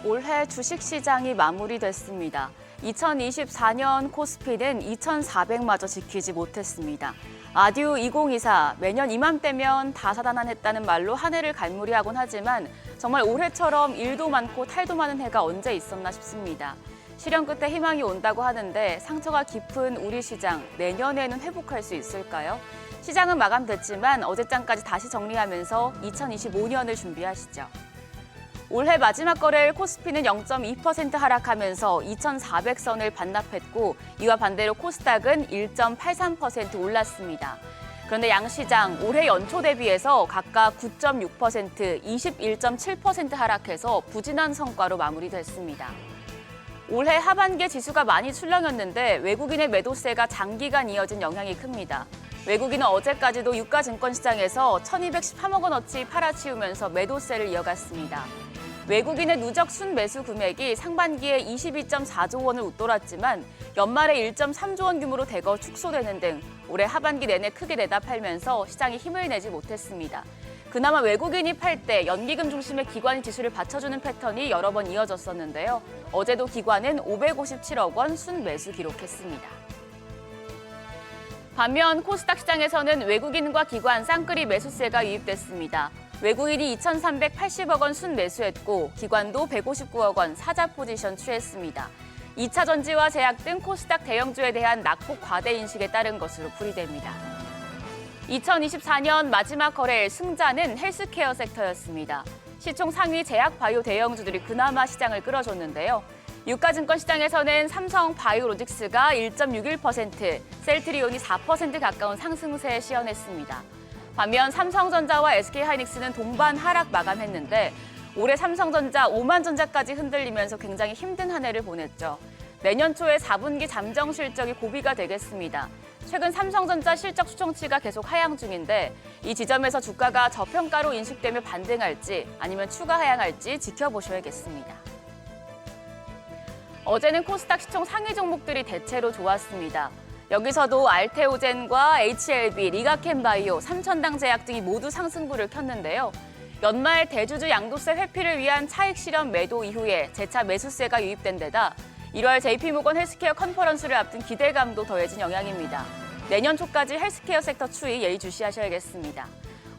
올해 주식시장이 마무리됐습니다. 2024년 코스피는 2,400마저 지키지 못했습니다. 아듀 2024, 매년 이맘때면 다사다난했다는 말로 한 해를 갈무리하곤 하지만 정말 올해처럼 일도 많고 탈도 많은 해가 언제 있었나 싶습니다. 시련 끝에 희망이 온다고 하는데 상처가 깊은 우리 시장, 내년에는 회복할 수 있을까요? 시장은 마감됐지만 어제장까지 다시 정리하면서 2025년을 준비하시죠. 올해 마지막 거래일 코스피는 0.2% 하락하면서 2,400선을 반납했고 이와 반대로 코스닥은 1.83% 올랐습니다. 그런데 양시장 올해 연초 대비해서 각각 9.6%, 21.7% 하락해서 부진한 성과로 마무리됐습니다. 올해 하반기에 지수가 많이 출렁였는데 외국인의 매도세가 장기간 이어진 영향이 큽니다. 외국인은 어제까지도 유가증권 시장에서 1,213억 원어치 팔아치우면서 매도세를 이어갔습니다. 외국인의 누적 순매수 금액이 상반기에 22.4조 원을 웃돌았지만 연말에 1.3조 원 규모로 대거 축소되는 등 올해 하반기 내내 크게 내다 팔면서 시장이 힘을 내지 못했습니다. 그나마 외국인이 팔 때 연기금 중심의 기관이 지수를 받쳐주는 패턴이 여러 번 이어졌었는데요. 어제도 기관은 557억 원 순매수 기록했습니다. 반면 코스닥 시장에서는 외국인과 기관 쌍끌이 매수세가 유입됐습니다. 외국인이 2,380억 원 순매수했고 기관도 159억 원 사자 포지션 취했습니다. 2차 전지와 제약 등 코스닥 대형주에 대한 낙폭 과대 인식에 따른 것으로 풀이됩니다. 2024년 마지막 거래일 승자는 헬스케어 섹터였습니다. 시총 상위 제약 바이오 대형주들이 그나마 시장을 끌어줬는데요. 유가증권 시장에서는 삼성 바이오로직스가 1.61%, 셀트리온이 4% 가까운 상승세에 시연했습니다. 반면 삼성전자와 SK하이닉스는 동반 하락 마감했는데 올해 삼성전자, 오만전자까지 흔들리면서 굉장히 힘든 한 해를 보냈죠. 내년 초에 4분기 잠정 실적이 고비가 되겠습니다. 최근 삼성전자 실적 추정치가 계속 하향 중인데 이 지점에서 주가가 저평가로 인식되며 반등할지 아니면 추가 하향할지 지켜보셔야겠습니다. 어제는 코스닥 시총 상위 종목들이 대체로 좋았습니다. 여기서도 알테오젠과 HLB, 리가캠바이오, 삼천당제약 등이 모두 상승부를 켰는데요. 연말 대주주 양도세 회피를 위한 차익 실현 매도 이후에 재차 매수세가 유입된 데다 1월 JP모건 헬스케어 컨퍼런스를 앞둔 기대감도 더해진 영향입니다. 내년 초까지 헬스케어 섹터 추이 예의주시하셔야겠습니다.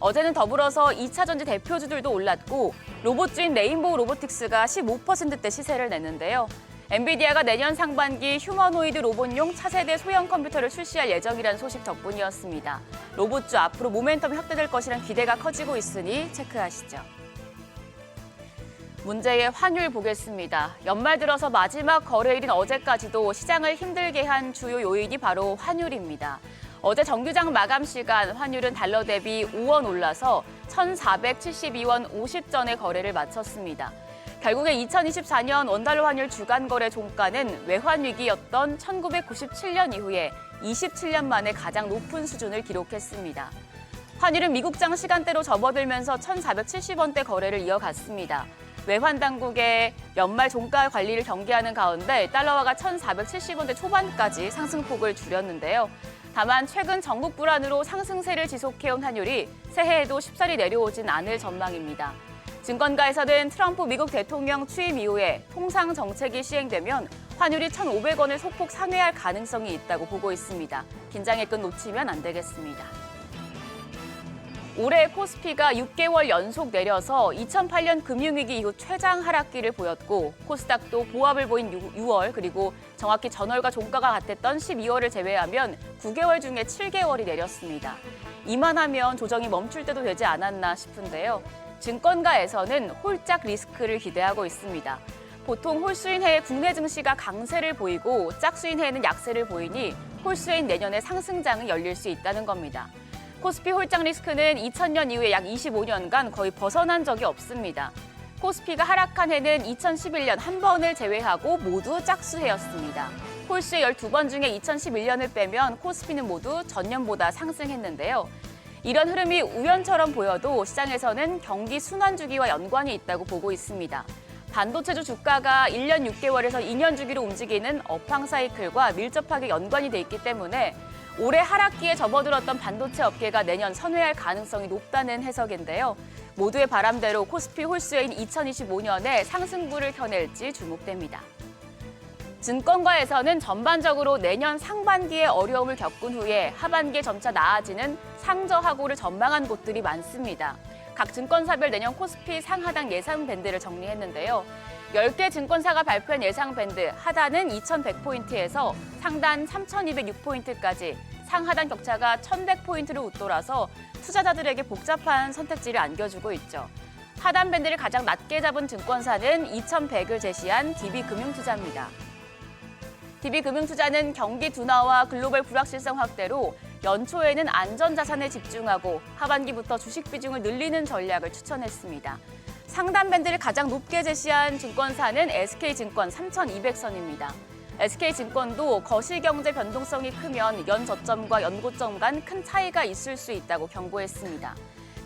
어제는 더불어서 2차 전지 대표주들도 올랐고 로봇주인 레인보우 로보틱스가 15%대 시세를 냈는데요. 엔비디아가 내년 상반기 휴머노이드 로봇용 차세대 소형 컴퓨터를 출시할 예정이라는 소식 덕분이었습니다. 로봇주 앞으로 모멘텀이 확대될 것이란 기대가 커지고 있으니 체크하시죠. 문제의 환율 보겠습니다. 연말 들어서 마지막 거래일인 어제까지도 시장을 힘들게 한 주요 요인이 바로 환율입니다. 어제 정규장 마감 시간 환율은 달러 대비 5원 올라서 1,472원 50전에 거래를 마쳤습니다. 결국에 2024년 원달러 환율 주간 거래 종가는 외환 위기였던 1997년 이후에 27년 만에 가장 높은 수준을 기록했습니다. 환율은 미국장 시간대로 접어들면서 1,470원대 거래를 이어갔습니다. 외환 당국의 연말 종가 관리를 경계하는 가운데 달러화가 1,470원대 초반까지 상승폭을 줄였는데요. 다만 최근 전국 불안으로 상승세를 지속해온 환율이 새해에도 쉽사리 내려오진 않을 전망입니다. 증권가에서는 트럼프 미국 대통령 취임 이후에 통상 정책이 시행되면 환율이 1,500원을 소폭 상회할 가능성이 있다고 보고 있습니다. 긴장의 끈 놓치면 안 되겠습니다. 올해 코스피가 6개월 연속 내려서 2008년 금융위기 이후 최장 하락기를 보였고 코스닥도 보합을 보인 6월 그리고 정확히 전월과 종가가 같았던 12월을 제외하면 9개월 중에 7개월이 내렸습니다. 이만하면 조정이 멈출 때도 되지 않았나 싶은데요. 증권가에서는 홀짝 리스크를 기대하고 있습니다. 보통 홀수인 해에 국내 증시가 강세를 보이고 짝수인 해에는 약세를 보이니 홀수인 내년에 상승장이 열릴 수 있다는 겁니다. 코스피 홀짝 리스크는 2000년 이후에 약 25년간 거의 벗어난 적이 없습니다. 코스피가 하락한 해는 2011년 한 번을 제외하고 모두 짝수해였습니다. 홀수의 12번 중에 2011년을 빼면 코스피는 모두 전년보다 상승했는데요. 이런 흐름이 우연처럼 보여도 시장에서는 경기 순환 주기와 연관이 있다고 보고 있습니다. 반도체주 주가가 1년 6개월에서 2년 주기로 움직이는 업황 사이클과 밀접하게 연관이 돼 있기 때문에 올해 하락기에 접어들었던 반도체 업계가 내년 선회할 가능성이 높다는 해석인데요. 모두의 바람대로 코스피 홀수인 2025년에 상승부를 켜낼지 주목됩니다. 증권가에서는 전반적으로 내년 상반기에 어려움을 겪은 후에 하반기에 점차 나아지는 상저하고를 전망한 곳들이 많습니다. 각 증권사별 내년 코스피 상하단 예상 밴드를 정리했는데요. 10개 증권사가 발표한 예상 밴드, 하단은 2100포인트에서 상단 3206포인트까지 상하단 격차가 1100포인트를 웃돌아서 투자자들에게 복잡한 선택지를 안겨주고 있죠. 하단 밴드를 가장 낮게 잡은 증권사는 2100을 제시한 DB금융투자입니다. DB금융투자는 경기 둔화와 글로벌 불확실성 확대로 연초에는 안전자산에 집중하고 하반기부터 주식 비중을 늘리는 전략을 추천했습니다. 상단 밴드를 가장 높게 제시한 증권사는 SK증권 3200선입니다. SK증권도 거시경제 변동성이 크면 연 저점과 연고점 간 큰 차이가 있을 수 있다고 경고했습니다.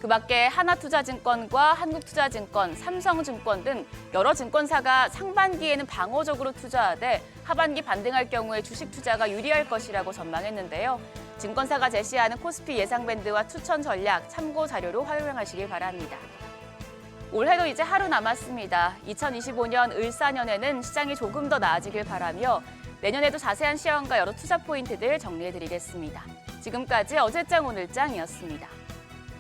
그 밖에 하나투자증권과 한국투자증권, 삼성증권 등 여러 증권사가 상반기에는 방어적으로 투자하되 하반기 반등할 경우에 주식 투자가 유리할 것이라고 전망했는데요. 증권사가 제시하는 코스피 예상 밴드와 추천 전략 참고 자료로 활용하시길 바랍니다. 올해도 이제 하루 남았습니다. 2025년 을사년에는 시장이 조금 더 나아지길 바라며 내년에도 자세한 시황과 여러 투자 포인트들 정리해드리겠습니다. 지금까지 어제장 오늘장이었습니다.